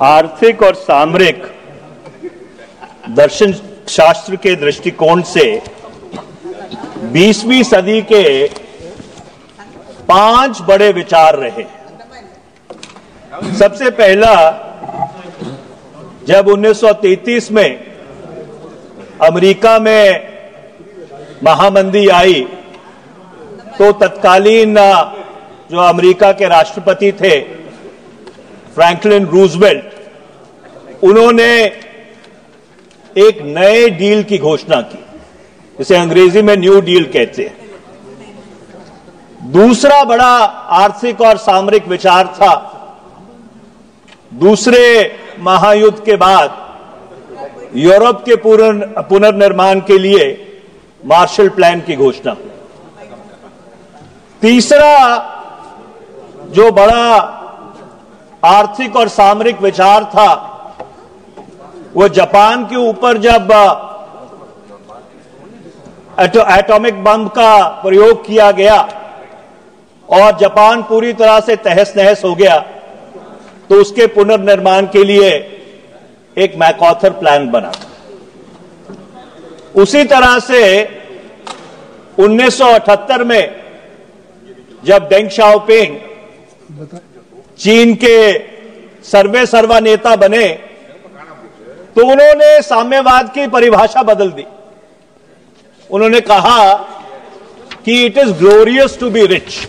आर्थिक और सामरिक दर्शन शास्त्र के दृष्टिकोण से 20वीं सदी के 5 बड़े विचार रहे। सबसे पहला, जब 1933 में अमेरिका में महामंदी आई तो तत्कालीन जो अमेरिका के राष्ट्रपति थे फ्रैंकलिन रूजवेल्ट, उन्होंने एक नए डील की घोषणा की, जिसे अंग्रेजी में न्यू डील कहते हैं। दूसरा बड़ा आर्थिक और सामरिक विचार था दूसरे महायुद्ध के बाद यूरोप के पुनर्निर्माण के लिए मार्शल प्लान की घोषणा। तीसरा जो बड़ा आर्थिक और सामरिक विचार था वो जापान के ऊपर जब एटॉमिक बम का प्रयोग किया गया और जापान पूरी तरह से तहस नहस हो गया तो उसके पुनर्निर्माण के लिए एक मैकआर्थर प्लान बना। उसी तरह से 1978 में जब डेंग शाओपिंग चीन के सर्वा नेता बने तो उन्होंने साम्यवाद की परिभाषा बदल दी। उन्होंने कहा कि it is glorious to be rich,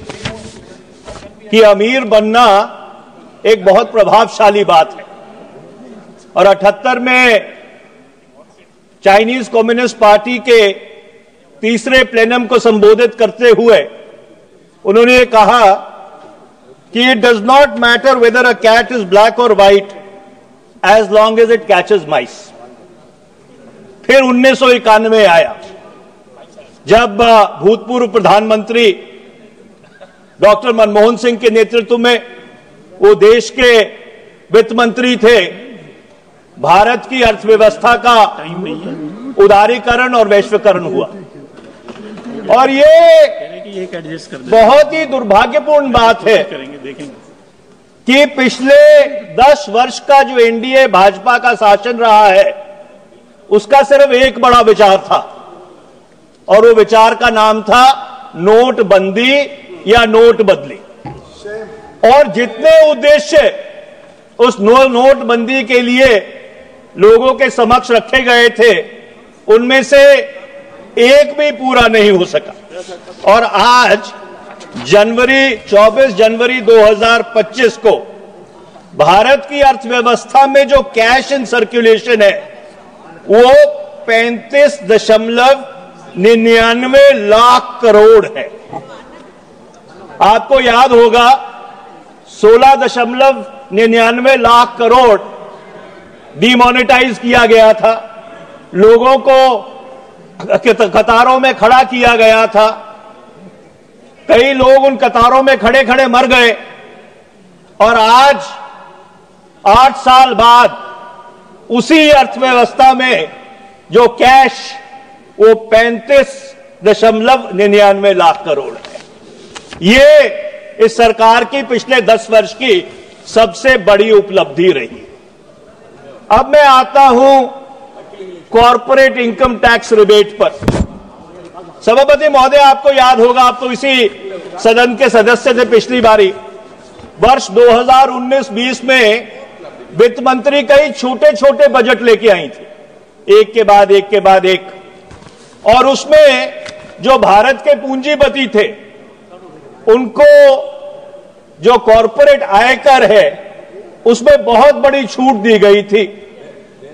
कि अमीर बनना एक बहुत प्रभावशाली बात है। और 78 में चाइनीज कम्युनिस्ट पार्टी के तीसरे प्लेनम को संबोधित करते हुए उन्होंने कहा कि it does not matter whether a cat is black और white as long as it catches mice. फिर 1991 आया जब भूतपूर्व प्रधानमंत्री डॉक्टर मनमोहन सिंह के नेतृत्व में, वो देश के वित्त मंत्री थे, भारत की अर्थव्यवस्था का उदारीकरण और वैश्वीकरण हुआ। और ये बहुत ही दुर्भाग्यपूर्ण बात है कि पिछले 10 वर्ष का जो एनडीए भाजपा का शासन रहा है उसका सिर्फ एक बड़ा विचार था और वो विचार का नाम था नोटबंदी या नोट बदली। और जितने उद्देश्य उस नोटबंदी के लिए लोगों के समक्ष रखे गए थे उनमें से एक भी पूरा नहीं हो सका। और आज 24 जनवरी 2025 को भारत की अर्थव्यवस्था में जो कैश इन सर्कुलेशन है वो 35.99 लाख करोड़ है। आपको याद होगा 16.99 लाख करोड़ डिमोनेटाइज किया गया था, लोगों को कतारों में खड़ा किया गया था, कई लोग उन कतारों में खड़े खड़े मर गए। और आज 8 साल बाद उसी अर्थव्यवस्था में जो कैश वो 35.99 लाख करोड़ है। ये इस सरकार की पिछले 10 वर्ष की सबसे बड़ी उपलब्धि रही। अब मैं आता हूं कॉर्पोरेट इनकम टैक्स रिबेट पर। सभापति महोदय, आपको याद होगा, आप तो इसी सदन के सदस्य थे पिछली बारी। वर्ष 2019-20 में वित्त मंत्री कई छोटे छोटे बजट लेके आई थी, एक के बाद एक के बाद एक। और उसमें जो भारत के पूंजीपति थे उनको जो कॉर्पोरेट आयकर है उसमें बहुत बड़ी छूट दी गई थी।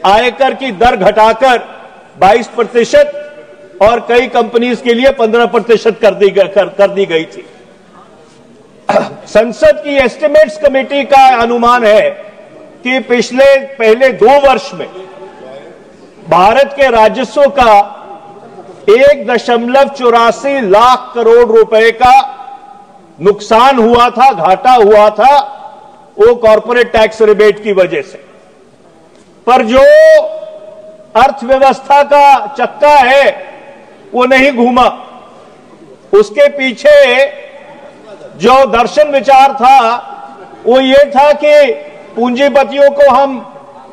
आयकर की दर घटाकर 22% और कई कंपनीज के लिए 15% कर दी गई थी। संसद की एस्टिमेट्स कमेटी का अनुमान है कि पहले 2 वर्ष में भारत के राजस्व का 1.84 लाख करोड़ रुपए का नुकसान हुआ था, घाटा हुआ था, वो कॉर्पोरेट टैक्स रिबेट की वजह से। पर जो अर्थव्यवस्था का चक्का है वो नहीं घूमा। उसके पीछे जो दर्शन विचार था वो ये था कि पूंजीपतियों को हम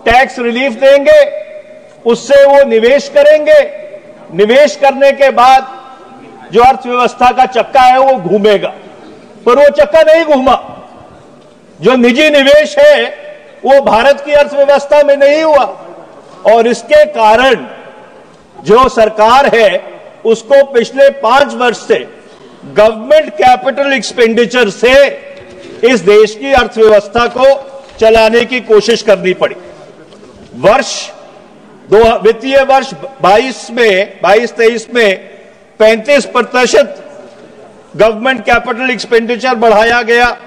टैक्स रिलीफ देंगे, उससे वो निवेश करेंगे, निवेश करने के बाद जो अर्थव्यवस्था का चक्का है वो घूमेगा। पर वो चक्का नहीं घूमा। जो निजी निवेश है वो भारत की अर्थव्यवस्था में नहीं हुआ, और इसके कारण जो सरकार है उसको पिछले 5 वर्ष से गवर्नमेंट कैपिटल एक्सपेंडिचर से इस देश की अर्थव्यवस्था को चलाने की कोशिश करनी पड़ी। वित्तीय वर्ष 22-23 में 35% गवर्नमेंट कैपिटल एक्सपेंडिचर बढ़ाया गया,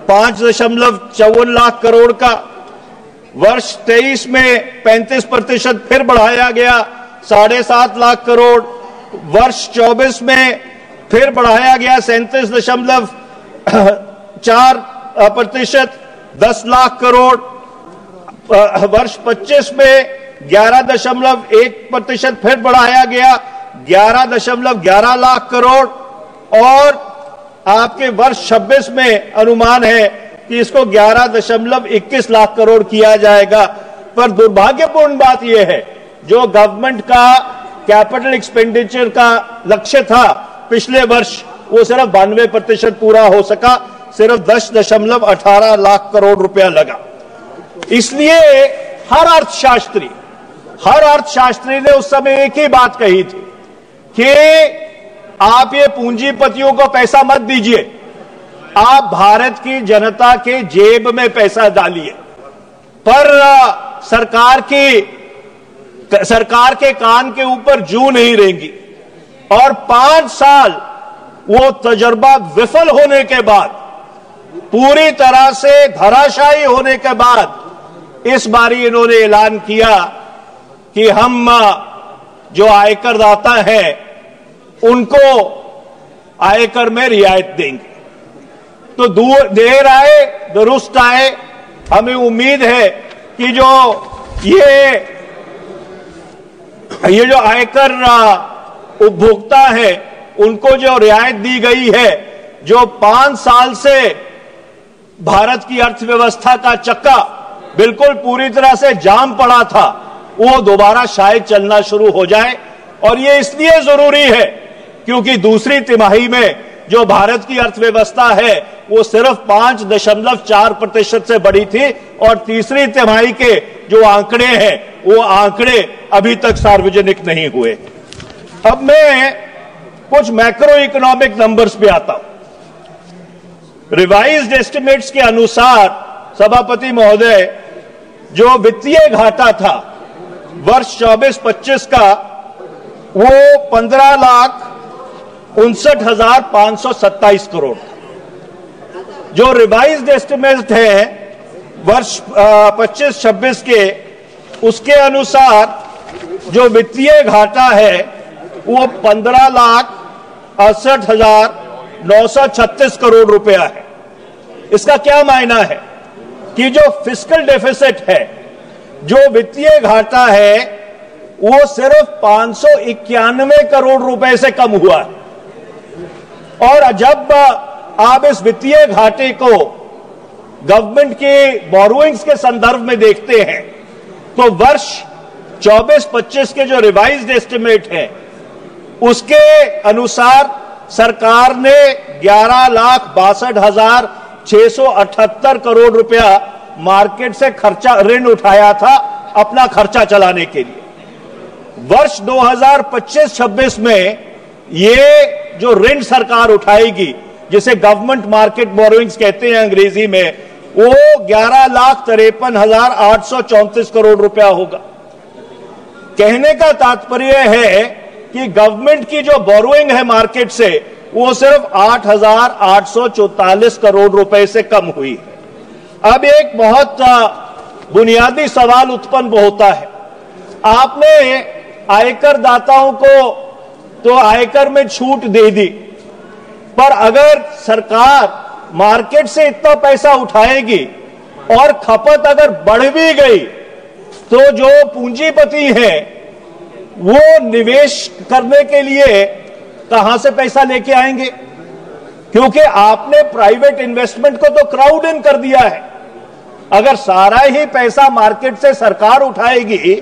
5.54 लाख करोड़ का। वर्ष 23 में 35% फिर बढ़ाया गया, 7.5 लाख करोड़। वर्ष 24 में फिर बढ़ाया गया 37.4%, 10 लाख करोड़। वर्ष 25 में 11.1% फिर बढ़ाया गया, 11.11 लाख करोड़। और आपके वर्ष 26 में अनुमान है कि इसको 11.21 लाख करोड़ किया जाएगा। पर दुर्भाग्यपूर्ण बात यह है, जो गवर्नमेंट का कैपिटल एक्सपेंडिचर का लक्ष्य था पिछले वर्ष, वो सिर्फ 92% पूरा हो सका, सिर्फ 10.18 लाख करोड़ रुपया लगा। इसलिए हर अर्थशास्त्री ने उस समय एक ही बात कही थी कि आप ये पूंजीपतियों को पैसा मत दीजिए, आप भारत की जनता के जेब में पैसा डालिए। पर सरकार के कान के ऊपर जू नहीं रहेंगी, और 5 साल वो तजर्बा विफल होने के बाद, पूरी तरह से धराशायी होने के बाद, इस बारी इन्होंने ऐलान किया कि हम जो आयकर दाता हैं उनको आयकर में रियायत देंगे। तो देर आए दुरुस्त आए। हमें उम्मीद है कि जो ये जो आयकर उपभोक्ता है उनको जो रियायत दी गई है, जो 5 साल से भारत की अर्थव्यवस्था का चक्का बिल्कुल पूरी तरह से जाम पड़ा था, वो दोबारा शायद चलना शुरू हो जाए। और ये इसलिए जरूरी है क्योंकि दूसरी तिमाही में जो भारत की अर्थव्यवस्था है वो सिर्फ 5.4% से बढ़ी थी, और तीसरी तिमाही के जो आंकड़े हैं वो आंकड़े अभी तक सार्वजनिक नहीं हुए। अब मैं कुछ मैक्रो इकोनॉमिक नंबर्स पे आता हूं। रिवाइज्ड एस्टिमेट्स के अनुसार सभापति महोदय, जो वित्तीय घाटा था वर्ष 24-25 का, वो 15,59,527 करोड़ था। जो रिवाइज्ड एस्टिमेट है वर्ष 25-26 के, उसके अनुसार जो वित्तीय घाटा है वो 15,68,936 करोड़ रुपया है। इसका क्या मायना है कि जो फिस्कल डेफिसिट है, जो वित्तीय घाटा है, वो सिर्फ 591 करोड़ रुपए से कम हुआ है। और जब आप इस वित्तीय घाटे को गवर्नमेंट के बोरोइंग्स के संदर्भ में देखते हैं, तो वर्ष 24-25 के जो रिवाइज्ड एस्टिमेट है उसके अनुसार सरकार ने 11,62,678 करोड़ रुपया मार्केट से ऋण उठाया था अपना खर्चा चलाने के लिए। वर्ष 2025-26 में ये जो ऋण सरकार उठाएगी, जिसे गवर्नमेंट मार्केट बोरोइंग्स कहते हैं अंग्रेजी में, वो 11,53,834 करोड़ रुपया होगा। कहने का तात्पर्य है कि गवर्नमेंट की जो बोरोइंग है मार्केट से, वो सिर्फ 8,844 करोड़ रुपए से कम हुई है। अब एक बहुत बुनियादी सवाल उत्पन्न होता है, आपने आयकर दाताओं को तो आयकर में छूट दे दी, पर अगर सरकार मार्केट से इतना पैसा उठाएगी और खपत अगर बढ़ भी गई, तो जो पूंजीपति हैं वो निवेश करने के लिए कहां से पैसा लेके आएंगे? क्योंकि आपने प्राइवेट इन्वेस्टमेंट को तो क्राउड इन कर दिया है, अगर सारा ही पैसा मार्केट से सरकार उठाएगी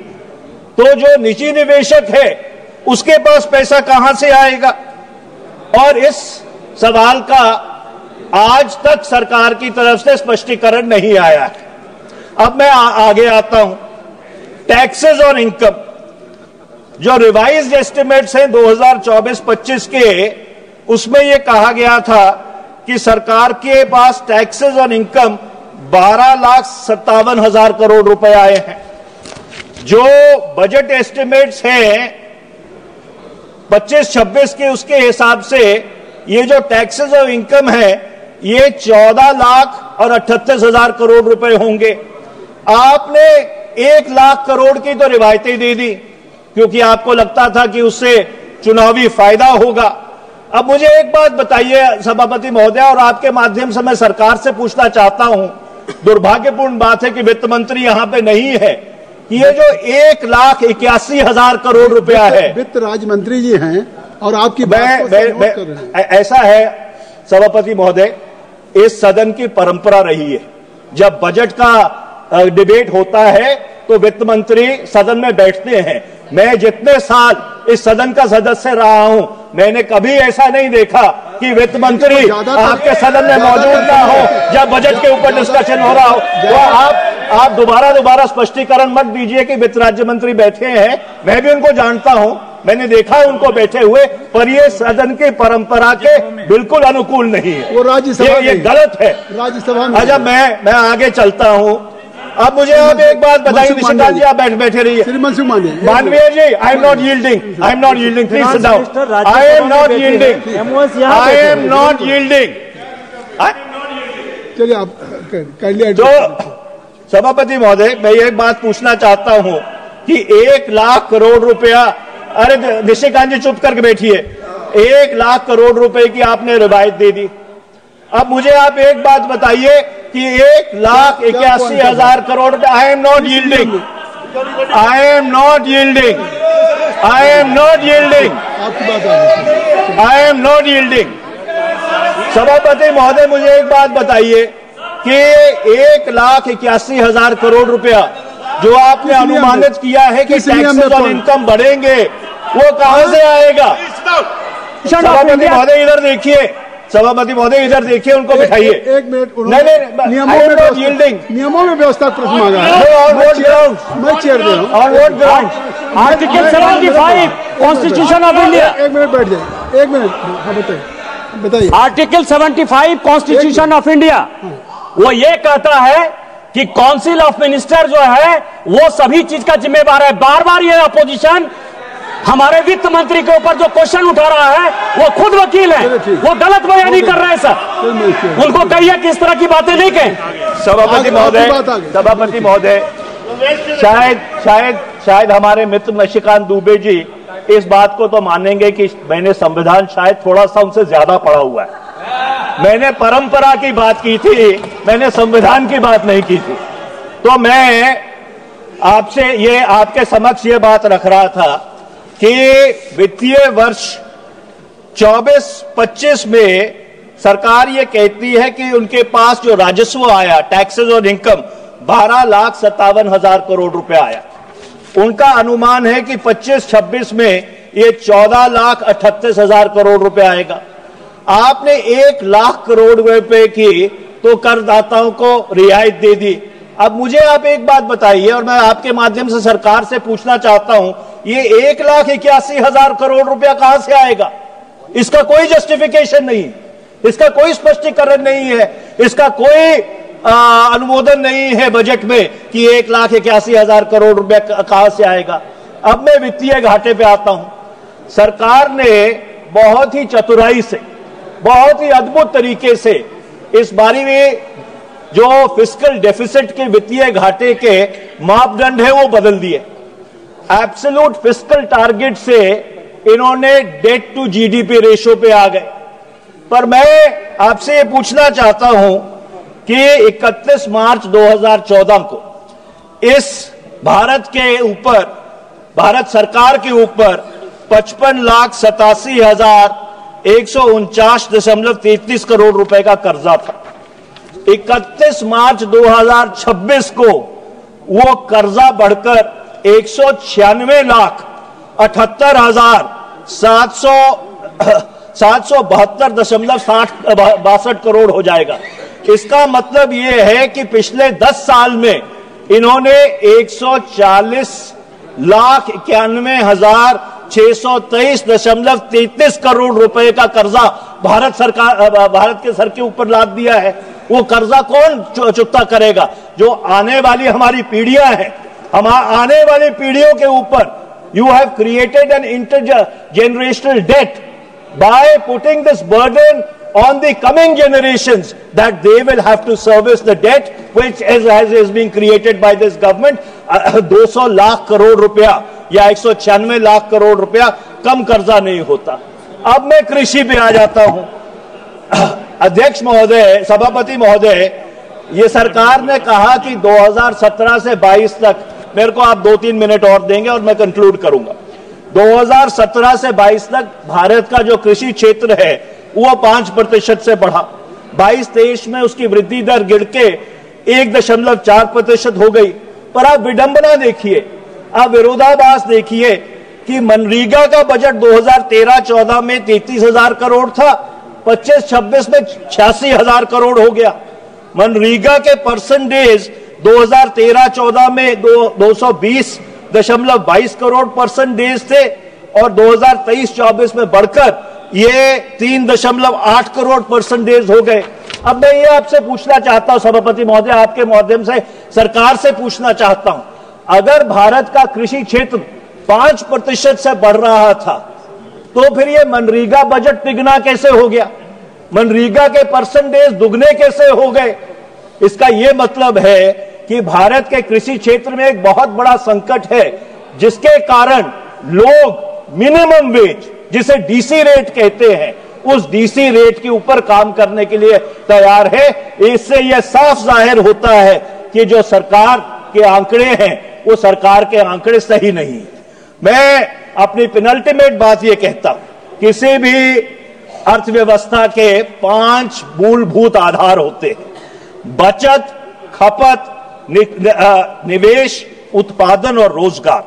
तो जो निजी निवेशक है उसके पास पैसा कहां से आएगा? और इस सवाल का आज तक सरकार की तरफ से स्पष्टीकरण नहीं आया है। अब मैं आगे आता हूं। टैक्सेस और इनकम, जो रिवाइज्ड एस्टिमेट्स हैं 2024-25 के, उसमें यह कहा गया था कि सरकार के पास टैक्सेस और इनकम 12,57,000 करोड़ रुपए आए हैं। जो बजट एस्टिमेट्स हैं 25-26 के, उसके हिसाब से ये जो टैक्सेस और इनकम है ये 14,38,000 करोड़ रुपए होंगे। आपने 1 लाख करोड़ की तो रिवायतें दे दी क्योंकि आपको लगता था कि उससे चुनावी फायदा होगा। अब मुझे एक बात बताइए सभापति महोदय, और आपके माध्यम से मैं सरकार से पूछना चाहता हूं, दुर्भाग्यपूर्ण बात है कि वित्त मंत्री यहां पे नहीं है, कि ये जो 1,81,000 करोड़ रुपया है, वित्त राज्य मंत्री जी हैं और आपकी बात को सहमत कर रहे हैं। ऐसा है सभापति महोदय, इस सदन की परंपरा रही है, जब बजट का डिबेट होता है तो वित्त मंत्री सदन में बैठते हैं। मैं जितने साल इस सदन का सदस्य रहा हूं, मैंने कभी ऐसा नहीं देखा कि वित्त मंत्री आपके सदन में मौजूद ना हो जब बजट के ऊपर डिस्कशन हो रहा हो। तो आप दोबारा स्पष्टीकरण मत दीजिए कि वित्त राज्य मंत्री बैठे हैं। मैं भी उनको जानता हूं, मैंने देखा है उनको बैठे हुए, पर ये सदन की परंपरा के बिल्कुल अनुकूल नहीं है। वो राज्यसभा ये गलत है राज्यसभा में। अच्छा, मैं आगे चलता हूं। अब मुझे आप एक बात बताइए निशिकांत जी, आप बैठे रहिए। मानवीय जी, I am not yielding, please sit down. I am not yielding. चलिए आप कर लिया। तो सभापति महोदय, मैं एक बात पूछना चाहता हूं कि 1 लाख करोड़ रुपया, अरे निशिकांत जी चुप करके बैठिए, 1 लाख करोड़ रुपए की आपने रिवायत दे दी। अब मुझे आप एक बात बताइए कि 1,81,000 करोड़ रुपए, आई एम नॉट यील्डिंग, सभापति महोदय मुझे एक बात बताइए कि 1,81,000 करोड़ रुपया जो आपने अनुमानित किया है कि टैक्सेस और इनकम बढ़ेंगे, वो कहां से आएगा? सभापति महोदय इधर देखिए, सभापति महोदय इधर देखिए, उनको बिठाइए। एक मिनट, नियमों में व्यवस्था प्रश्न मांगा है। मैं चेयर दे रहा हूँ। Article 75 constitution of India. एक मिनट बैठ जाए, एक मिनट। हाँ बताइए। आर्टिकल 75 कॉन्स्टिट्यूशन ऑफ इंडिया वो ये कहता है कि काउंसिल ऑफ मिनिस्टर जो है वो सभी चीज का जिम्मेवार है। बार बार ये अपोजिशन हमारे वित्त मंत्री के ऊपर जो क्वेश्चन उठा रहा है वो खुद वकील है, वो गलत बयानी कर रहे हैं सर। उनको कहिए कि इस तरह की बातें नहीं कहें। सभापति महोदय, शायद हमारे मित्र निशिकांत दुबे जी इस बात को तो मानेंगे कि मैंने संविधान शायद थोड़ा सा उनसे ज्यादा पढ़ा हुआ है। मैंने परंपरा की बात की थी, मैंने संविधान की बात नहीं की थी। तो मैं आपसे ये आपके समक्ष ये बात रख रहा था कि वित्तीय वर्ष 24-25 में सरकार ये कहती है कि उनके पास जो राजस्व आया, टैक्सेस और इनकम, 12,57,000 करोड़ रुपए आया। उनका अनुमान है कि 25-26 में ये 14,38,000 करोड़ रुपए आएगा। आपने 1 लाख करोड़ रुपए की तो करदाताओं को रियायत दे दी। अब मुझे आप एक बात बताइए, और मैं आपके माध्यम से सरकार से पूछना चाहता हूं, ये 1,81,000 करोड़ रुपया कहां से आएगा? इसका कोई जस्टिफिकेशन नहीं, इसका कोई स्पष्टीकरण नहीं है, इसका कोई अनुमोदन नहीं है बजट में कि 1,81,000 करोड़ रुपया कहां से आएगा। अब मैं वित्तीय घाटे पे आता हूं। सरकार ने बहुत ही चतुराई से, बहुत ही अद्भुत तरीके से इस बारी में जो फिस्कल डेफिसिट के वित्तीय घाटे के मापदंड है वो बदल दिए। एब्सोल्यूट फिस्कल टारगेट से इन्होंने डेट टू जीडीपी रेशो पे आ गए। पर मैं आपसे ये पूछना चाहता हूं कि 31 मार्च 2014 को इस भारत सरकार के ऊपर 55,87,149.33 करोड़ रुपए का कर्जा था। 31 मार्च 2026 को वो कर्जा बढ़कर 196,772.62 करोड़ हो जाएगा। इसका मतलब ये है कि पिछले 10 साल में इन्होंने 140,91,623.33 करोड़ रुपए का कर्जा भारत के सर के ऊपर लाद दिया है। वो कर्जा कौन चुकता करेगा? जो आने वाली हमारी पीढ़ियां हैं, आने वाली पीढ़ियों के ऊपर you have created an intergenerational debt by putting this burden on the coming generations that they will have to service the debt which is being created by this government। 200 lakh crore रुपया या 196 लाख करोड़ रुपया कम कर्जा नहीं होता। अब मैं कृषि पे आ जाता हूं। अध्यक्ष महोदय, सभापति महोदय, ये सरकार ने कहा कि 2017 से 22 तक, मेरे को आप 2-3 मिनट और देंगे और मैं कंक्लूड करूंगा। 2017 से 22 तक भारत का जो कृषि क्षेत्र है वो 5% से बढ़ा। 22-23 में उसकी वृद्धि दर गिर के 1.4% हो गई। पर आप विडंबना देखिए, आप विरोधाभास देखिए कि मनरेगा का बजट 2013-14 में 33,000 करोड़ था, 25-26 में 86,000 करोड़ हो गया। मनरेगा के परसेंटेज 2013-14 में 220.22 करोड़ परसेंटेज थे और 2023-24 में बढ़कर ये 3.8 करोड़ परसेंटेज हो गए। अब मैं ये आपसे पूछना चाहता हूं सभापति महोदय, आपके माध्यम से सरकार से पूछना चाहता हूं, अगर भारत का कृषि क्षेत्र 5% से बढ़ रहा था तो फिर ये मनरेगा बजट तिगुना कैसे हो गया? मनरेगा के परसेंटेज दुगने कैसे हो गए? इसका यह मतलब है कि भारत के कृषि क्षेत्र में एक बहुत बड़ा संकट है, जिसके कारण लोग मिनिमम वेज, जिसे डीसी रेट कहते हैं, उस डीसी रेट के ऊपर काम करने के लिए तैयार है। इससे यह साफ जाहिर होता है कि जो सरकार के आंकड़े हैं वो सरकार के आंकड़े सही नहीं है। मैं अपनी पेनल्टीमेट बात यह कहता हूं, किसी भी अर्थव्यवस्था के 5 मूलभूत आधार होते हैं: बचत, खपत, निवेश, उत्पादन और रोजगार।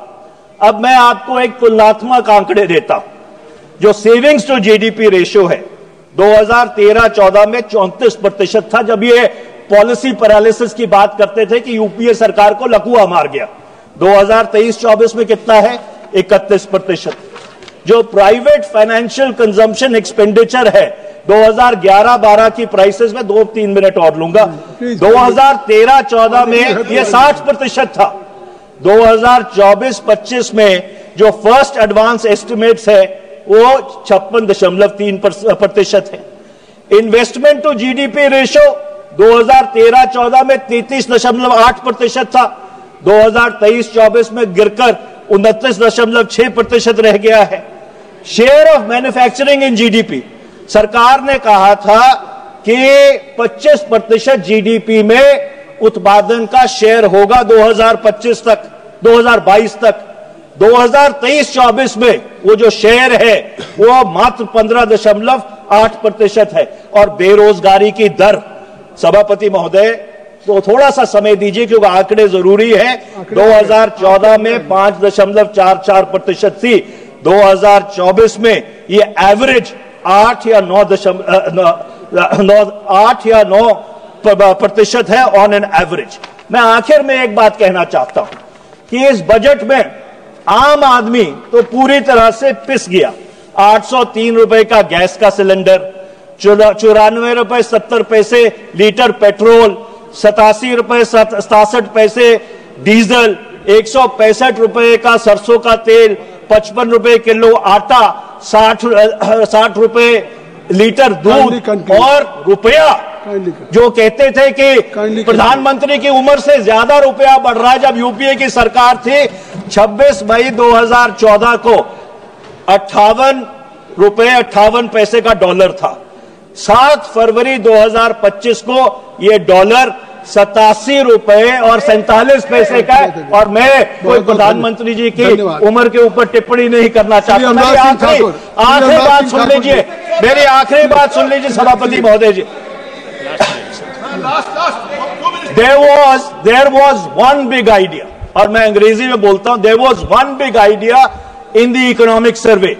अब मैं आपको एक तुलनात्मक आंकड़े देता हूं। जो सेविंग्स टू जीडीपी रेशियो है 2013-14 में 34% था, जब ये पॉलिसी पैरालिसिस की बात करते थे कि यूपीए सरकार को लकवा मार गया। 2023-24 में कितना है? 31%। जो प्राइवेट फाइनेंशियल कंजम्पशन एक्सपेंडिचर है 2011-12 की प्राइसेस में 2-3 मिनट और लूंगा, 2013-14 में ये 60% था। 2024-25 में जो फर्स्ट एडवांस एस्टिमेट्स है वो 56.3% है। इन्वेस्टमेंट टू जीडीपी रेशियो 2013-14 में 33.8% था, 2023-24 में गिरकर 29.6% रह गया है। Share of manufacturing in GDP, सरकार ने कहा था कि 25% जीडीपी में उत्पादन का शेयर होगा 2022 तक। 2023-24 में वो जो शेयर है वो मात्र 15.8% है। और बेरोजगारी की दर, सभापति महोदय, तो थोड़ा सा समय दीजिए क्योंकि आंकड़े जरूरी है। 2014 में 5.44% थी, 2024 में ये एवरेज 8 या 9% है ऑन एन एवरेज। मैं आखिर में एक बात कहना चाहता हूं कि इस बजट में आम आदमी तो पूरी तरह से पिस गया। 803 रुपए का गैस का सिलेंडर, 94 रुपए 70 पैसे लीटर पेट्रोल, 87 रुपए 67 पैसे डीजल, 165 रुपए का सरसों का तेल, 55 रुपए किलो आटा, 60 रुपए लीटर दूध और रुपया जो कहते थे कि प्रधानमंत्री की उम्र से ज्यादा रुपया बढ़ रहा है। जब यूपीए की सरकार थी 26 मई 2014 को 58 रुपए 58 पैसे का डॉलर था। 7 फरवरी 2025 को यह डॉलर 87 रुपए और 47 पैसे का है। और मैं कोई प्रधानमंत्री जी की उम्र के ऊपर टिप्पणी नहीं करना चाहता। मेरी आखिरी बात सुन लीजिए, सभापति महोदय जी। there was one big idea, और मैं अंग्रेजी में बोलता हूं, there was one big idea in the economic survey,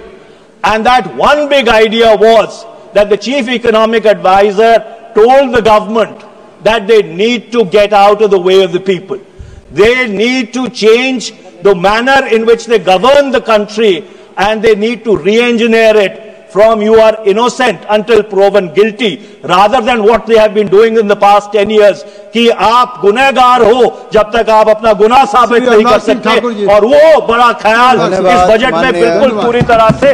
and that one big idea was that the chief economic advisor told the government that they need to get out of the way of the people. They need to change the manner in which they govern the country, and they need to re-engineer it from you are innocent until proven guilty, rather than what they have been doing in the past 10 years, कि आप गुनहगार हो जब तक आप अपना गुनाह साबित नहीं कर सकते। और वो बड़ा ख्याल इस बजट में बिल्कुल पूरी तरह से